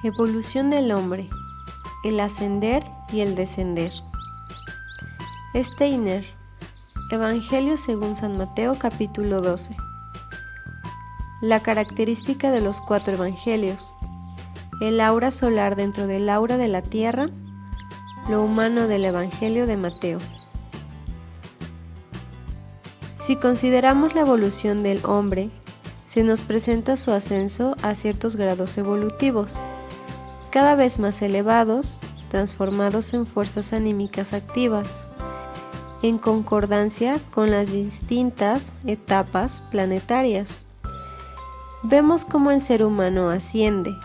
Evolución del hombre, el ascender y el descender. Steiner, Evangelio según San Mateo capítulo 12. La característica de los 4 evangelios: el aura solar dentro del aura de la tierra, lo humano del Evangelio de Mateo. Si consideramos la evolución del hombre, se nos presenta su ascenso a ciertos grados evolutivos, cada vez más elevados, transformados en fuerzas anímicas activas, en concordancia con las distintas etapas planetarias. Vemos cómo el ser humano asciende,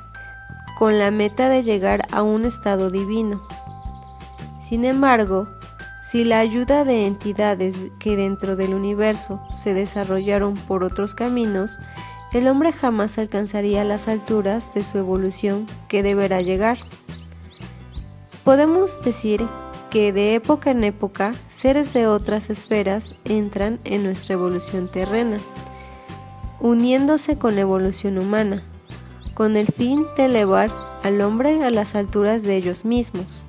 con la meta de llegar a un estado divino. Sin embargo, si la ayuda de entidades que dentro del universo se desarrollaron por otros caminos, el hombre jamás alcanzaría las alturas de su evolución que deberá llegar. Podemos decir que de época en época, seres de otras esferas entran en nuestra evolución terrena, uniéndose con la evolución humana, con el fin de elevar al hombre a las alturas de ellos mismos.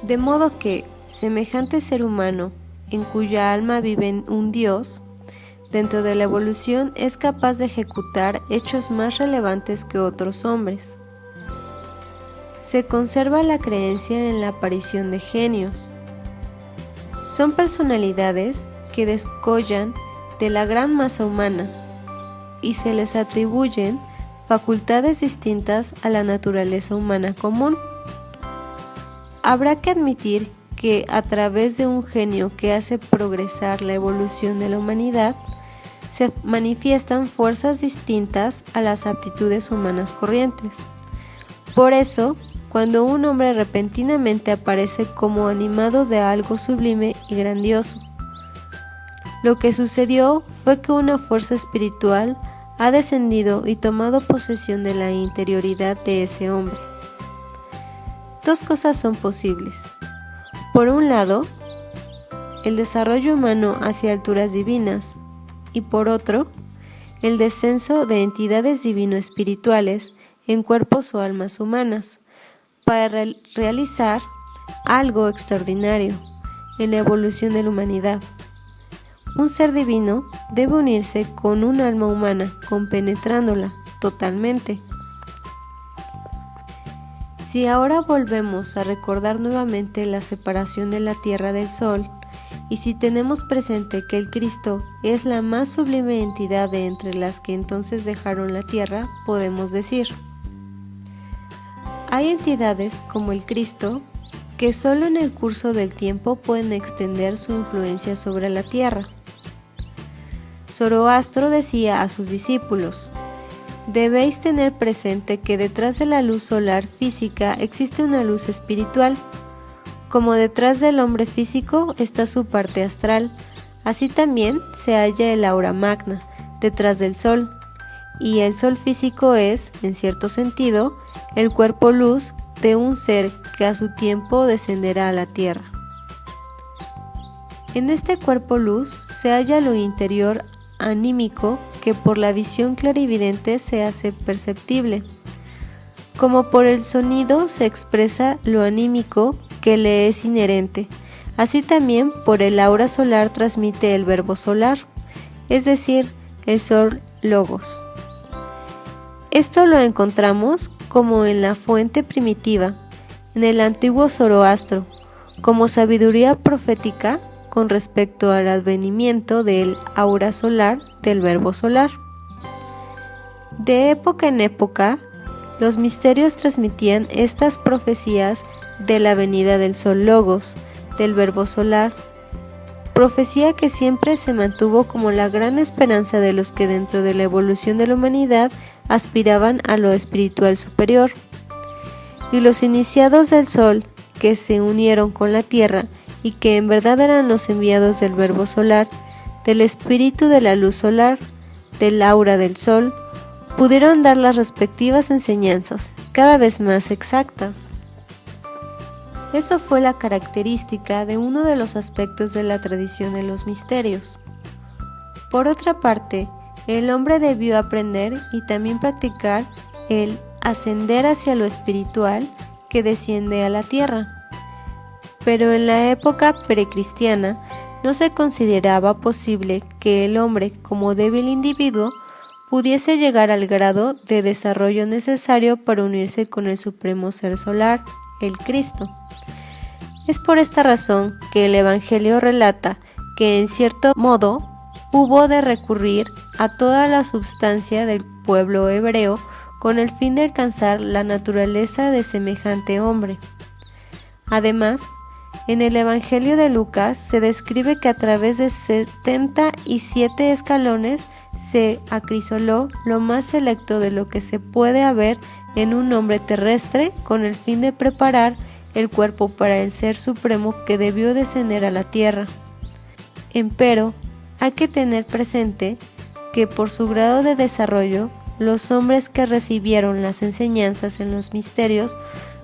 De modo que, semejante ser humano, en cuya alma vive un Dios, dentro de la evolución es capaz de ejecutar hechos más relevantes que otros hombres. Se conserva la creencia en la aparición de genios. Son personalidades que descollan de la gran masa humana y se les atribuyen facultades distintas a la naturaleza humana común. Habrá que admitir que a través de un genio que hace progresar la evolución de la humanidad, se manifiestan fuerzas distintas a las aptitudes humanas corrientes. Por eso, cuando un hombre repentinamente aparece como animado de algo sublime y grandioso, lo que sucedió fue que una fuerza espiritual ha descendido y tomado posesión de la interioridad de ese hombre. Dos cosas son posibles. Por un lado, el desarrollo humano hacia alturas divinas, y por otro, el descenso de entidades divino-espirituales en cuerpos o almas humanas, para realizar algo extraordinario en la evolución de la humanidad. Un ser divino debe unirse con un alma humana, compenetrándola totalmente. Si ahora volvemos a recordar nuevamente la separación de la Tierra del Sol, y si tenemos presente que el Cristo es la más sublime entidad de entre las que entonces dejaron la Tierra, podemos decir: hay entidades como el Cristo que solo en el curso del tiempo pueden extender su influencia sobre la Tierra. Zoroastro decía a sus discípulos: debéis tener presente que detrás de la luz solar física existe una luz espiritual. Como detrás del hombre físico está su parte astral, así también se halla el aura magna detrás del sol, y el sol físico es, en cierto sentido, el cuerpo luz de un ser que a su tiempo descenderá a la tierra. En este cuerpo luz se halla lo interior anímico que por la visión clarividente se hace perceptible. Como por el sonido se expresa lo anímico que le es inherente, así también por el aura solar transmite el verbo solar, es decir, el sol logos. Esto lo encontramos como en la fuente primitiva, en el antiguo Zoroastro, como sabiduría profética con respecto al advenimiento del aura solar del verbo solar. De época en época, los misterios transmitían estas profecías de la venida del sol logos, del verbo solar, profecía que siempre se mantuvo como la gran esperanza de los que dentro de la evolución de la humanidad aspiraban a lo espiritual superior. Y los iniciados del sol, que se unieron con la tierra y que en verdad eran los enviados del verbo solar, del espíritu de la luz solar, del aura del sol, pudieron dar las respectivas enseñanzas, cada vez más exactas. Eso fue la característica de uno de los aspectos de la tradición de los misterios. Por otra parte, el hombre debió aprender y también practicar el ascender hacia lo espiritual que desciende a la tierra. Pero en la época precristiana no se consideraba posible que el hombre, como débil individuo, pudiese llegar al grado de desarrollo necesario para unirse con el supremo ser solar, el Cristo. Es por esta razón que el Evangelio relata que en cierto modo hubo de recurrir a toda la substancia del pueblo hebreo con el fin de alcanzar la naturaleza de semejante hombre. Además, en el Evangelio de Lucas se describe que a través de 77 escalones se acrisoló lo más selecto de lo que se puede haber en un hombre terrestre con el fin de preparar el cuerpo para el Ser Supremo que debió descender a la tierra. Empero, hay que tener presente que por su grado de desarrollo, los hombres que recibieron las enseñanzas en los misterios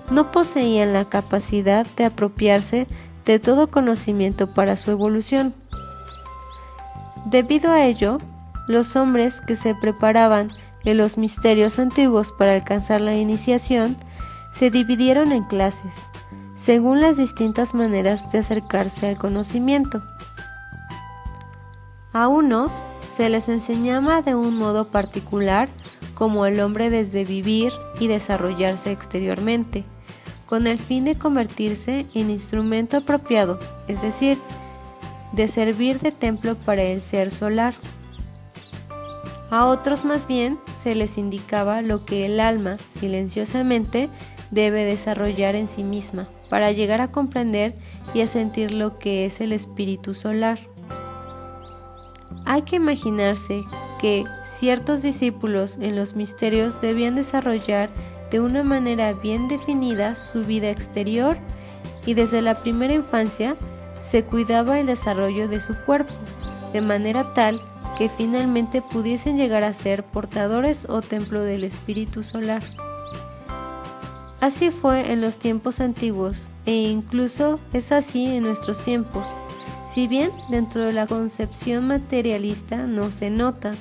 no poseían la capacidad de apropiarse de todo conocimiento para su evolución. Debido a ello, los hombres que se preparaban en los misterios antiguos para alcanzar la iniciación se dividieron en clases, según las distintas maneras de acercarse al conocimiento. A unos se les enseñaba de un modo particular como el hombre desde vivir y desarrollarse exteriormente, con el fin de convertirse en instrumento apropiado, es decir, de servir de templo para el ser solar. A otros más bien se les indicaba lo que el alma silenciosamente debe desarrollar en sí misma para llegar a comprender y a sentir lo que es el espíritu solar. Hay que imaginarse que ciertos discípulos en los misterios debían desarrollar de una manera bien definida su vida exterior y desde la primera infancia se cuidaba el desarrollo de su cuerpo, de manera tal que finalmente pudiesen llegar a ser portadores o templo del espíritu solar. Así fue en los tiempos antiguos e incluso es así en nuestros tiempos. Si bien dentro de la concepción materialista no se nota,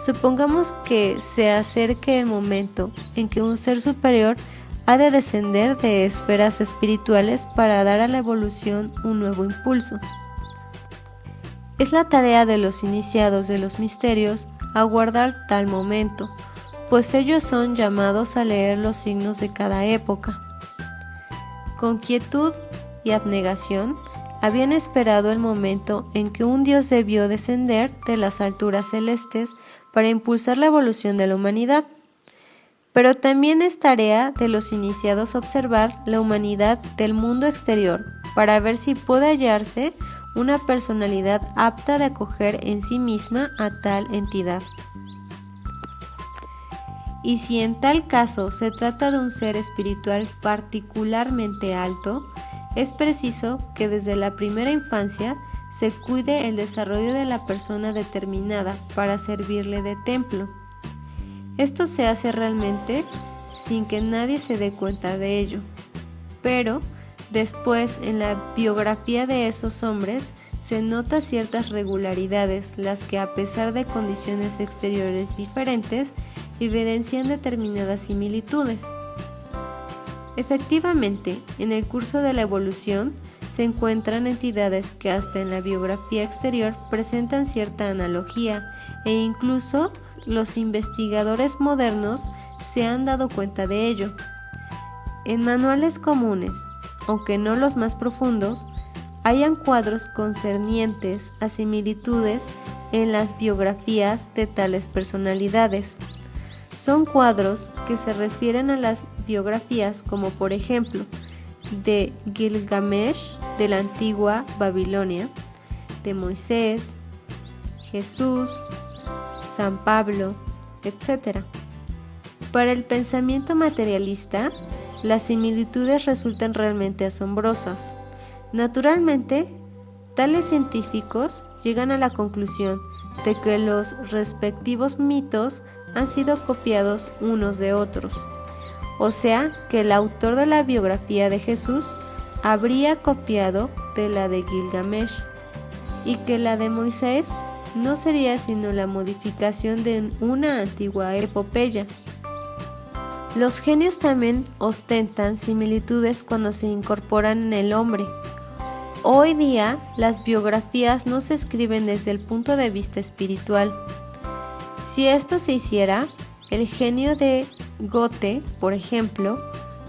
supongamos que se acerque el momento en que un ser superior ha de descender de esferas espirituales para dar a la evolución un nuevo impulso. Es la tarea de los iniciados de los misterios aguardar tal momento, pues ellos son llamados a leer los signos de cada época. Con quietud y abnegación, habían esperado el momento en que un Dios debió descender de las alturas celestes para impulsar la evolución de la humanidad. Pero también es tarea de los iniciados observar la humanidad del mundo exterior para ver si puede hallarse una personalidad apta de acoger en sí misma a tal entidad. Y si en tal caso se trata de un ser espiritual particularmente alto, es preciso que desde la primera infancia se cuide el desarrollo de la persona determinada para servirle de templo. Esto se hace realmente sin que nadie se dé cuenta de ello. Pero después en la biografía de esos hombres se nota ciertas regularidades, las que a pesar de condiciones exteriores diferentes, evidencian determinadas similitudes. Efectivamente, en el curso de la evolución se encuentran entidades que hasta en la biografía exterior presentan cierta analogía e incluso los investigadores modernos se han dado cuenta de ello. En manuales comunes, aunque no los más profundos, hayan cuadros concernientes a similitudes en las biografías de tales personalidades. Son cuadros que se refieren a las biografías como por ejemplo de Gilgamesh de la antigua Babilonia, de Moisés, Jesús, San Pablo, etc. Para el pensamiento materialista, las similitudes resultan realmente asombrosas. Naturalmente, tales científicos llegan a la conclusión de que los respectivos mitos han sido copiados unos de otros, o sea que el autor de la biografía de Jesús habría copiado de la de Gilgamesh y que la de Moisés no sería sino la modificación de una antigua epopeya. Los genios también ostentan similitudes cuando se incorporan en el hombre. Hoy día, las biografías no se escriben desde el punto de vista espiritual. Si esto se hiciera, el genio de Goethe, por ejemplo,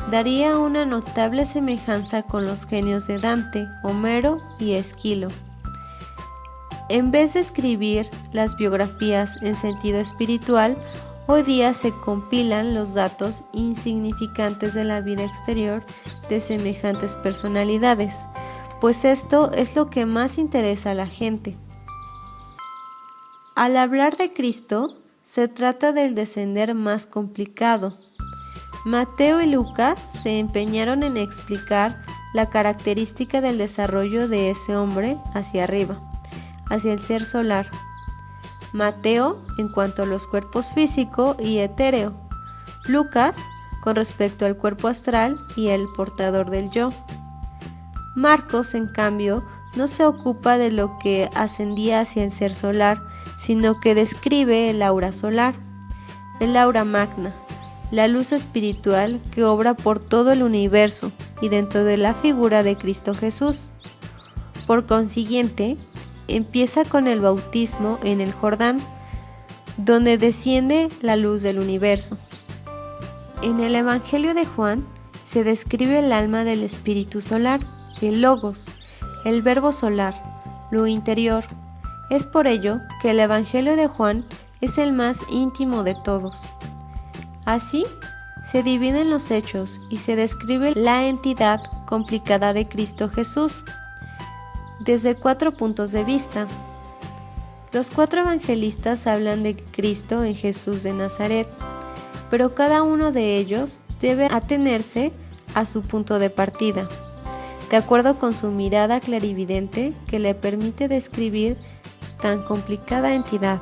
daría una notable semejanza con los genios de Dante, Homero y Esquilo. En vez de escribir las biografías en sentido espiritual, hoy día se compilan los datos insignificantes de la vida exterior de semejantes personalidades, pues esto es lo que más interesa a la gente. Al hablar de Cristo, se trata del descender más complicado. Mateo y Lucas se empeñaron en explicar la característica del desarrollo de ese hombre hacia arriba, hacia el ser solar. Mateo en cuanto a los cuerpos físico y etéreo, Lucas con respecto al cuerpo astral y el portador del yo. Marcos, en cambio, no se ocupa de lo que ascendía hacia el ser solar, sino que describe el aura solar, el aura magna, la luz espiritual que obra por todo el universo y dentro de la figura de Cristo Jesús. Por consiguiente, empieza con el bautismo en el Jordán, donde desciende la luz del universo. En el Evangelio de Juan se describe el alma del espíritu solar, el Logos, el verbo solar, lo interior. Es por ello que el Evangelio de Juan es el más íntimo de todos. Así, se dividen los hechos y se describe la entidad complicada de Cristo Jesús desde 4 puntos de vista. Los 4 evangelistas hablan de Cristo en Jesús de Nazaret, pero cada uno de ellos debe atenerse a su punto de partida, de acuerdo con su mirada clarividente que le permite describir tan complicada entidad.